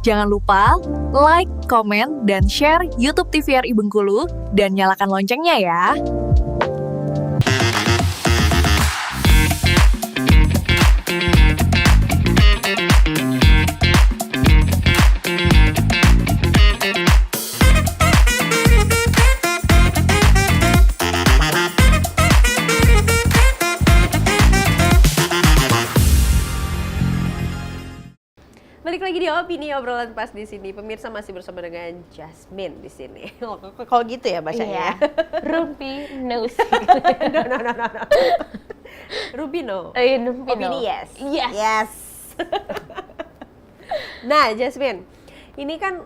Jangan lupa like, komen, dan share YouTube TVRI Bengkulu dan nyalakan loncengnya ya. Balik lagi di Opini Obrolan Pas di sini. Pemirsa masih bersama dengan Jasmine di sini. Kalau gitu ya bacanya. Iya. Rumpino. No. Rubino. Rumpino. Opini yes. Yes. Yes. Nah, Jasmine, ini kan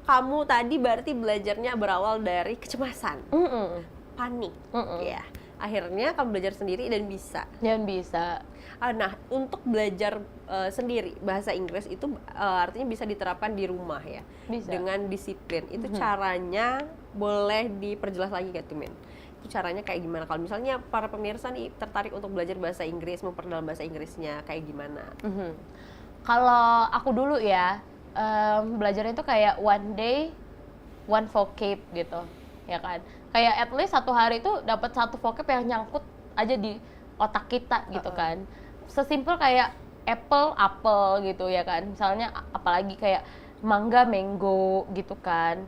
kamu tadi berarti belajarnya berawal dari kecemasan, panik, ya. Akhirnya kamu belajar sendiri dan bisa. Dan bisa. Nah, untuk belajar sendiri bahasa Inggris itu artinya bisa diterapkan di rumah ya, Bisa. dengan disiplin. Itu caranya boleh diperjelas lagi gak tuh, Men? Itu caranya kayak gimana? Kalau misalnya para pemirsa nih tertarik untuk belajar bahasa Inggris, memperdalam bahasa Inggrisnya, kayak gimana? Kalau aku dulu ya, belajarnya itu kayak one day, one vocab gitu, ya kan? Kayak at least satu hari itu dapat satu vocab yang nyangkut aja di otak kita gitu kan. Sesimpel kayak apple gitu ya kan. Misalnya apalagi kayak mangga mango gitu kan.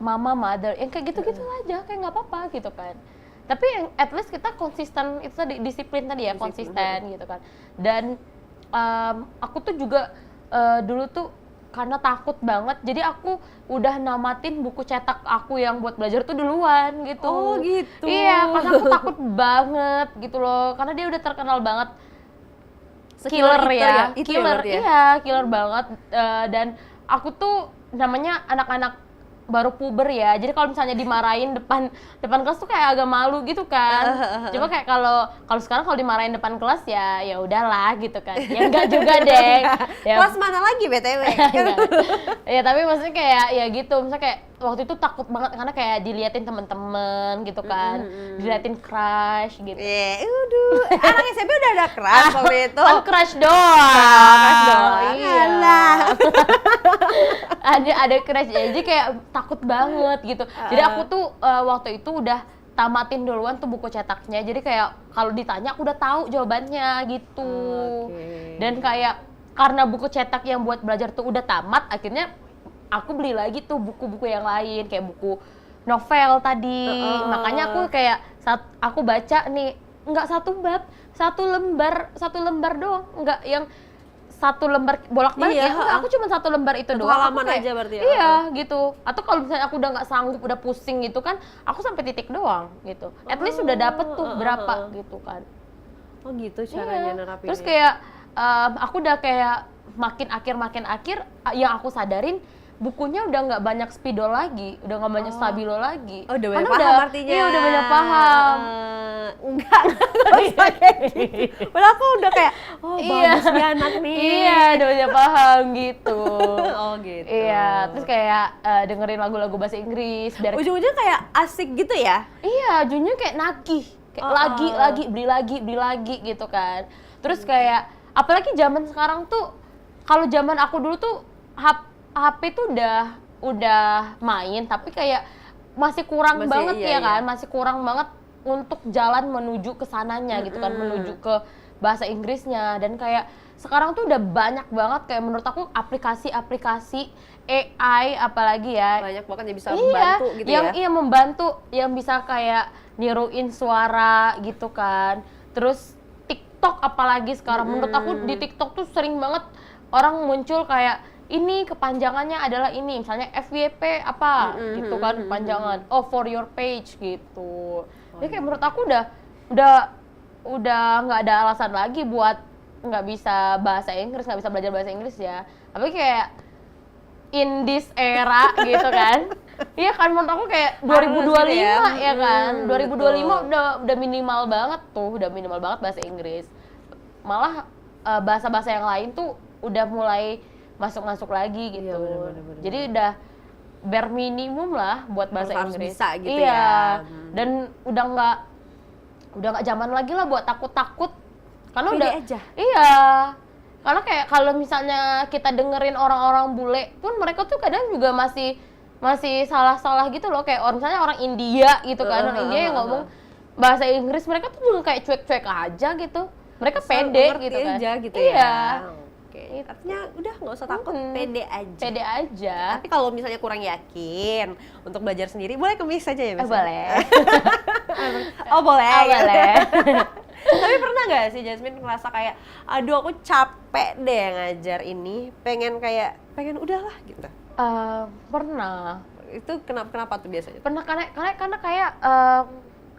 Mama mother yang kayak gitu-gitu aja, kayak nggak apa-apa gitu kan. Tapi yang at least kita konsisten, itu tadi disiplin tadi ya, konsisten gitu kan. Dan aku tuh juga dulu tuh karena takut banget, jadi aku udah namatin buku cetak aku yang buat belajar tuh duluan gitu. Oh gitu. Iya, karena aku takut banget gitu loh, karena dia udah terkenal banget killer ya, killer, iya killer banget. Dan aku tuh namanya anak-anak baru puber ya, jadi kalau misalnya dimarahin depan kelas tuh kayak agak malu gitu kan. Cuma kayak kalau sekarang kalau dimarahin depan kelas ya udahlah gitu kan. Ya enggak juga deh. Ya, Kelas mana lagi BTW? ya tapi maksudnya kayak ya gitu, misalnya kayak waktu itu takut banget karena kayak diliatin temen-temen gitu kan, diliatin crush gitu. Anak SMP udah ada crush waktu itu. Kan crush doang. Crush doang. Iya. Alah. ada crush jadi kayak takut banget gitu. Jadi aku tuh waktu itu udah tamatin duluan tuh buku cetaknya. Jadi kayak kalau ditanya aku udah tahu jawabannya gitu. Dan kayak karena buku cetak yang buat belajar tuh udah tamat, akhirnya aku beli lagi tuh buku-buku yang lain kayak buku novel tadi. Makanya aku kayak saat aku baca nih nggak satu bab, satu lembar doang, nggak yang satu lembar bolak-balik ya. Aku cuma satu lembar itu doang. Halaman aja berarti ya. Iya, gitu. Atau kalau misalnya aku udah nggak sanggup, udah pusing gitu kan, aku sampai titik doang gitu. At least udah dapet tuh berapa gitu kan. Oh gitu caranya nerapinnya. Terus kayak aku udah kayak makin akhir yang aku sadarin bukunya udah nggak banyak spidol lagi, udah nggak banyak stabilo lagi. Oh, udah banyak Karena paham artinya. Iya, udah banyak paham. Enggak usah kayak gitu. Padahal aku udah kayak, bagus nih anak nih. Iya, udah banyak paham gitu. Oh gitu. Iya, terus kayak dengerin lagu-lagu bahasa Inggris biar ujung-ujungnya kayak asik gitu ya? Iya, ujungnya kayak nagih, kayak beli lagi gitu kan. Terus kayak apalagi zaman sekarang tuh, kalau zaman aku dulu tuh HP tuh udah main, tapi kayak masih kurang banget kan, masih kurang banget untuk jalan menuju ke sananya gitu kan, menuju ke bahasa Inggrisnya. Dan kayak sekarang tuh udah banyak banget kayak menurut aku aplikasi AI apalagi ya. Banyak banget yang bisa membantu gitu yang, ya. Iya, membantu, yang bisa kayak niruin suara gitu kan. Terus TikTok apalagi sekarang, menurut aku di TikTok tuh sering banget orang muncul kayak ini kepanjangannya adalah ini, misalnya FYP apa gitu kan kepanjangan, for your page gitu. Jadi kayak menurut aku udah nggak ada alasan lagi buat nggak bisa bahasa Inggris, nggak bisa belajar bahasa Inggris ya. Tapi kayak in this era gitu kan. Iya kan, menurut aku kayak 2025 ya kan. 2025 udah minimal banget tuh, udah minimal banget bahasa Inggris. Malah bahasa-bahasa yang lain tuh udah mulai masuk lagi gitu. Iya, bener. Jadi udah bare minimum lah buat bahasa harus Inggris. bisa gitu iya. ya. Dan udah nggak zaman lagi lah buat takut-takut. Karena Pede udah aja. Iya. Karena kayak kalau misalnya kita dengerin orang-orang bule pun mereka tuh kadang juga masih salah-salah gitu loh, kayak misalnya orang India gitu kan, orang India yang ngomong bahasa Inggris mereka tuh juga kayak cuek-cuek aja gitu. Mereka pede Ngerti gitu kan. aja gitu iya. ya. Oke. Artinya udah nggak usah takut, pede aja. Pede aja. Tapi kalau misalnya kurang yakin untuk belajar sendiri, boleh ke Miss aja ya, Miss? Boleh. Oh boleh. Oh, boleh. Tapi pernah nggak sih Jasmine ngerasa kayak, aduh aku capek deh ngajar ini, pengen udahlah gitu? Pernah. Itu kenapa tuh biasanya? Pernah karena kayak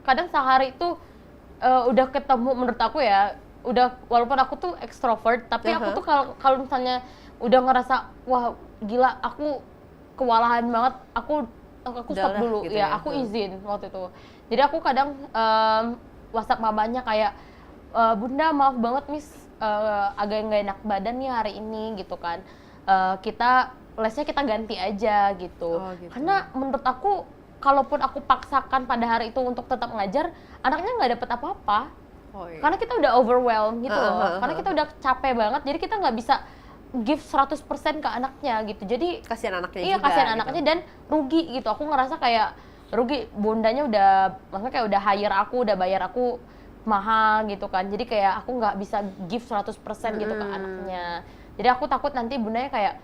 kadang sehari itu udah ketemu, menurut aku ya, udah, walaupun aku tuh ekstrovert, tapi aku tuh kalau misalnya udah ngerasa wah gila aku kewalahan banget, aku stop dulu gitu ya, aku izin waktu itu. Jadi aku kadang WhatsApp mamanya kayak, Bunda maaf banget Miss, agak nggak enak badan nih hari ini gitu kan, lesnya kita ganti aja gitu. Karena menurut aku kalaupun aku paksakan pada hari itu untuk tetap ngajar, anaknya nggak dapet apa-apa. Karena kita udah overwhelmed gitu loh, karena kita udah capek banget, jadi kita nggak bisa give 100% ke anaknya gitu. Jadi kasihan anaknya iya, juga. Kasihan gitu. anaknya dan rugi gitu. Aku ngerasa kayak rugi, bundanya udah, maksudnya kayak udah hire aku, udah bayar aku mahal gitu kan. Jadi kayak aku nggak bisa give 100% gitu ke anaknya. Jadi aku takut nanti bundanya kayak,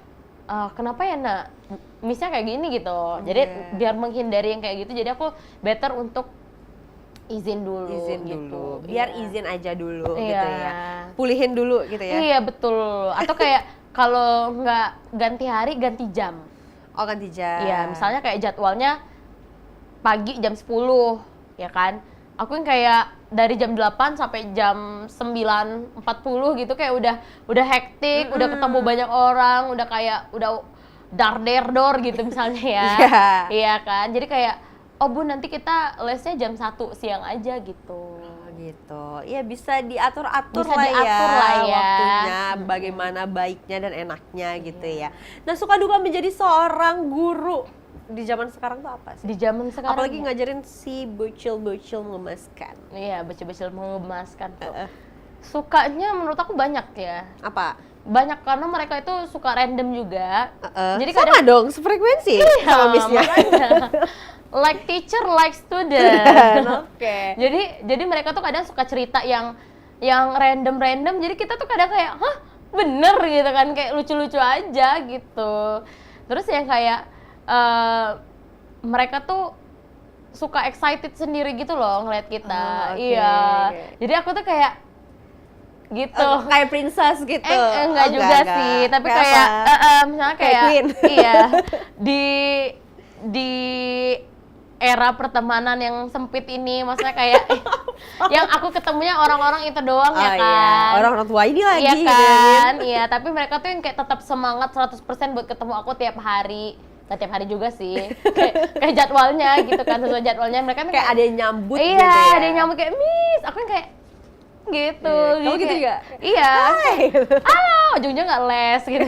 kenapa ya nak, Miss-nya kayak gini gitu. Jadi biar menghindari yang kayak gitu, jadi aku better untuk izin dulu gitu. Biar izin aja dulu iya. gitu ya. Pulihin dulu gitu ya. Iya betul. Atau kayak kalau nggak ganti hari, ganti jam. Oh, ganti jam. Iya, misalnya kayak jadwalnya pagi jam 10, ya kan? Aku yang kayak dari jam 8 sampai jam 9.40 gitu, kayak udah hektik, udah ketemu banyak orang, udah kayak udah dar-der-dor gitu misalnya ya. Iya kan? Jadi kayak, oh Bu nanti kita lesnya jam 1 siang aja gitu. Gitu. Ya bisa diatur-atur Bisa lah diatur ya, lah ya. waktunya, bagaimana baiknya dan enaknya gitu ya. Nah, suka duka menjadi seorang guru di zaman sekarang tuh apa sih? Di zaman sekarang. Apalagi ngajarin si bocil-bocil mengemaskan. Iya, bocil-bocil mengemaskan tuh. Sukanya menurut aku banyak ya. Apa? Banyak karena mereka itu suka random juga. Jadi sama kadang dong, sefrekuensi sama Miss-nya. Like teacher, like student. Oke. Jadi mereka tuh kadang suka cerita yang random. Jadi kita tuh kadang kayak, hah bener gitu kan, kayak lucu-lucu aja gitu. Terus yang kayak mereka tuh suka excited sendiri gitu loh ngeliat kita. Iya. Jadi aku tuh kayak gitu. Kayak princess gitu. Enggak juga sih, tapi kayak misalnya kayak queen. Iya. Di era pertemanan yang sempit ini, maksudnya kayak yang aku ketemunya orang-orang itu doang ya kan. Iya. Orang tua ini lagi iya gitu kan. Iya, tapi mereka tuh yang kayak tetap semangat 100% buat ketemu aku tiap hari. Nggak tiap hari juga sih. kayak jadwalnya gitu kan, sesuai jadwalnya mereka kayak ada yang nyambut iya, gitu ya. ada yang nyambut kayak, Miss, aku yang kayak gitu. Kamu gitu juga? Iya. Hai. Halo, ujungnya nggak les gitu.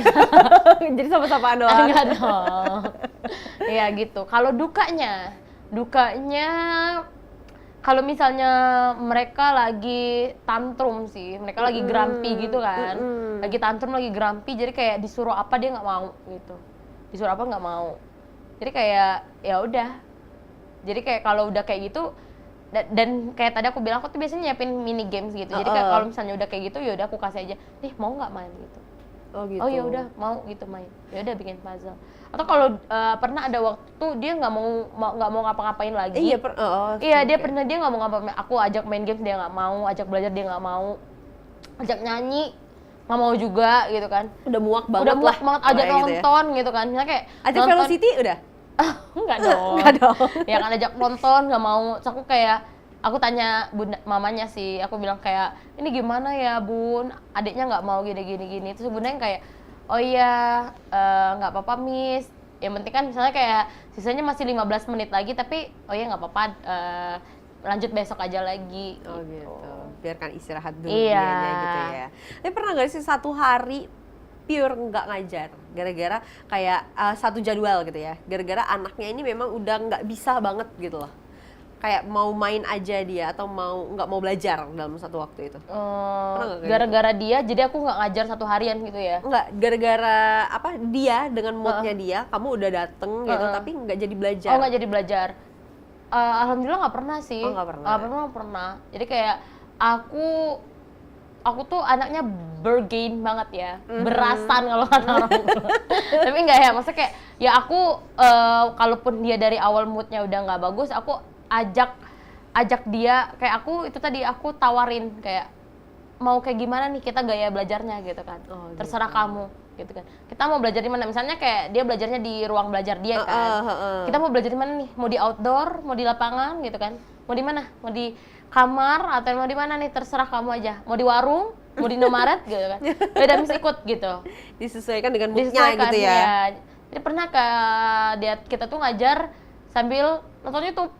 Jadi sama-samaan doang. Enggak dong. Iya gitu. Kalau dukanya kalau misalnya mereka lagi tantrum sih, mereka lagi grumpy gitu kan, lagi tantrum, lagi grumpy, jadi kayak disuruh apa dia nggak mau gitu, disuruh apa nggak mau, jadi kayak ya udah, jadi kayak kalau udah kayak gitu, dan kayak tadi aku bilang aku tuh biasanya nyiapin mini games gitu, jadi kayak kalau misalnya udah kayak gitu ya udah aku kasih aja, nih mau nggak main gitu. Oh gitu. Oh ya udah mau gitu main. Ya udah bikin puzzle. Atau kalau pernah ada waktu dia nggak mau ngapa-ngapain lagi. Iya, dia pernah dia nggak mau ngapa-ngapain. Aku ajak main games dia nggak mau, ajak belajar dia nggak mau, ajak nyanyi nggak mau juga gitu kan. Udah muak banget. Udah muak banget ajak nonton gitu kan. Misalnya kayak ajak Velocity udah. Enggak dong. Enggak dong. Ya kan ajak nonton nggak mau. Terus aku kayak aku tanya bunda, mamanya sih, aku bilang kayak, ini gimana ya bun, adiknya nggak mau gini. Terus bunda yang kayak, oh iya nggak apa-apa Miss, yang penting kan misalnya kayak sisanya masih 15 menit lagi, tapi oh iya nggak apa-apa, lanjut besok aja lagi. Oh gitu, biarkan istirahat dulu iya. gitu ya. Tapi pernah nggak sih satu hari pure nggak ngajar, gara-gara kayak satu jadwal gitu ya, gara-gara anaknya ini memang udah nggak bisa banget gitu loh. kayak mau main aja dia atau nggak mau belajar dalam satu waktu itu? Nggak kayak Gara-gara dia, jadi aku nggak ngajar satu harian gitu ya? Enggak, gara-gara apa dia dengan moodnya dia, kamu udah dateng gitu tapi nggak jadi belajar. Oh, nggak jadi belajar. Alhamdulillah nggak pernah sih. Oh, nggak pernah. Nggak pernah. Jadi kayak aku tuh anaknya bergain banget ya, berasan kalau kata orang. Tapi enggak ya, maksudnya kayak ya aku kalaupun dia dari awal moodnya udah nggak bagus, aku ajak dia, kayak aku itu tadi aku tawarin kayak mau kayak gimana nih kita gaya belajarnya gitu kan. Terserah kamu gitu kan. Kita mau belajar di mana? Misalnya kayak dia belajarnya di ruang belajar dia kan. Kita mau belajar di mana nih? Mau di outdoor, mau di lapangan gitu kan. Mau di mana? Mau di kamar atau mau di mana nih? Terserah kamu aja. Mau di warung, mau di Indomaret gitu kan. Udah mesti ikut gitu. Disesuaikan dengan moodnya gitu ya. Jadi pernah kita tuh ngajar sambil nonton YouTube.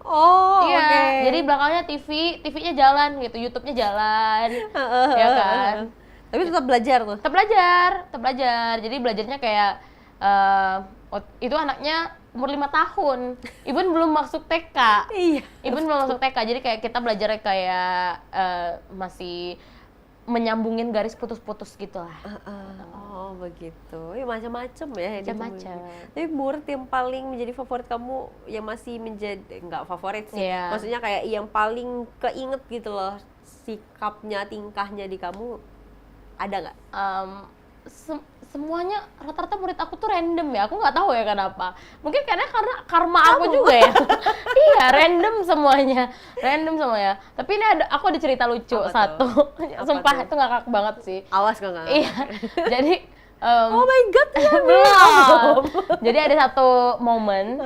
Oh, iya, oke. jadi belakangnya TV-nya jalan gitu, YouTube-nya jalan, ya kan. Tapi tetap belajar tuh. Tetap belajar. Jadi belajarnya kayak itu anaknya umur 5 tahun, Ibun belum masuk TK. Iya. Ibun belum masuk TK, jadi kayak kita belajarnya kayak masih menyambungin garis putus-putus gitu lah. Oh begitu, ya macam-macam ya. Macam-macam. Tapi murid yang paling menjadi favorit kamu, yang masih menjadi nggak favorit sih, Iya. maksudnya kayak yang paling keinget gitu loh sikapnya, tingkahnya di kamu, ada nggak? Semuanya rata-rata murid aku tuh random ya, aku nggak tahu ya kenapa. Mungkin karena karma aku juga ya. Iya, random semuanya. Tapi ini aku ada cerita lucu Apa satu. Apa Sumpah tuh? itu ngakak banget sih. Awas nggak? Iya. Jadi Oh my god, ya belum. Jadi ada satu momen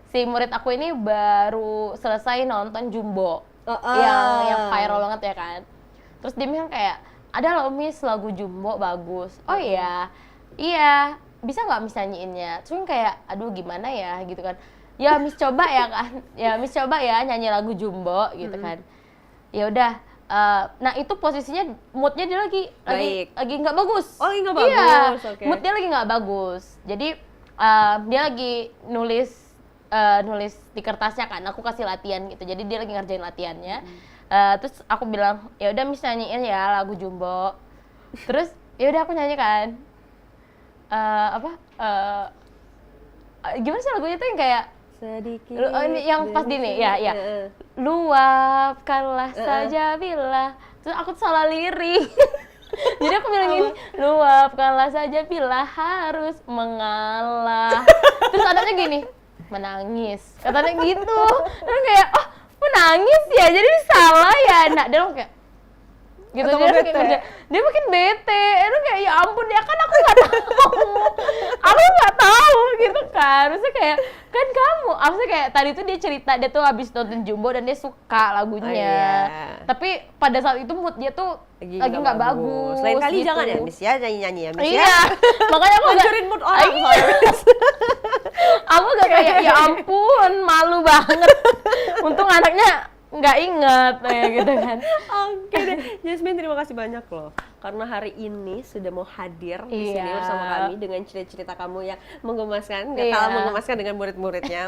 si murid aku ini baru selesai nonton Jumbo. Yang viral banget ya kan. Terus dia bilang kayak, ada loh Miss lagu Jumbo bagus. Oh iya, bisa nggak Miss nyanyiinnya? Terus kayak, aduh gimana ya gitu kan. Ya Miss coba ya kan, ya Miss coba ya nyanyi lagu Jumbo gitu kan. Ya udah, nah itu posisinya moodnya dia lagi nggak bagus. Oh, nggak Iya, bagus, oke. mood dia lagi nggak bagus. Jadi dia lagi nulis di kertasnya kan, aku kasih latihan gitu. Jadi dia lagi ngerjain latihannya. Terus aku bilang, ya udah Miss nyanyiin ya lagu Jumbo. Terus ya udah aku nyanyi kan. Gimana sih lagunya tuh yang kayak sedikit. ini yang pas gini ya. Luapkanlah saja bila. Terus aku tuh salah lirik. Jadi aku bilang gini, luapkanlah saja bila harus mengalah. Terus adanya gini, menangis. Katanya gitu. Terus kayak, oh menangis ya, jadi salah ya. Nah, dia kayak gitu, dia makin bete. Itu kayak ya ampun ya, kan aku nggak tahu gitu kan. Maksudnya kayak kan kamu, maksudnya kayak tadi tuh dia cerita dia tuh habis nonton Jumbo dan dia suka lagunya. Tapi pada saat itu mood dia tuh lagi nggak bagus. Lain kali gitu. jangan ya Miss ya nyanyi ya Miss Iya, ya. makanya aku Hancurin mood orang soalnya. aku gak kayak ya ampun malu banget. Untung anaknya nggak inget kayak gitu kan. Oke deh, Jasmine terima kasih banyak loh karena hari ini sudah mau hadir di sini Iya. bersama kami dengan cerita-cerita kamu yang menggemaskan, nggak Iya. kalah menggemaskan dengan murid-muridnya.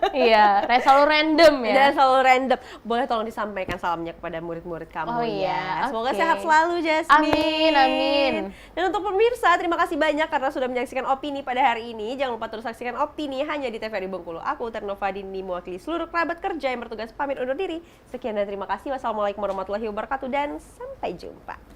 Iya, selalu random ya. Dan selalu random. Boleh tolong disampaikan salamnya kepada murid-murid kamu Oh iya, ya. Semoga oke. sehat selalu Jasmine. Amin. Dan untuk pemirsa, terima kasih banyak karena sudah menyaksikan Opini pada hari ini. Jangan lupa terus saksikan Opini hanya di TVRI Bengkulu. Aku Ternovadini mewakili seluruh kerabat kerja yang bertugas pamit undur diri. Sekian dan terima kasih. Wassalamualaikum warahmatullahi wabarakatuh dan sampai jumpa.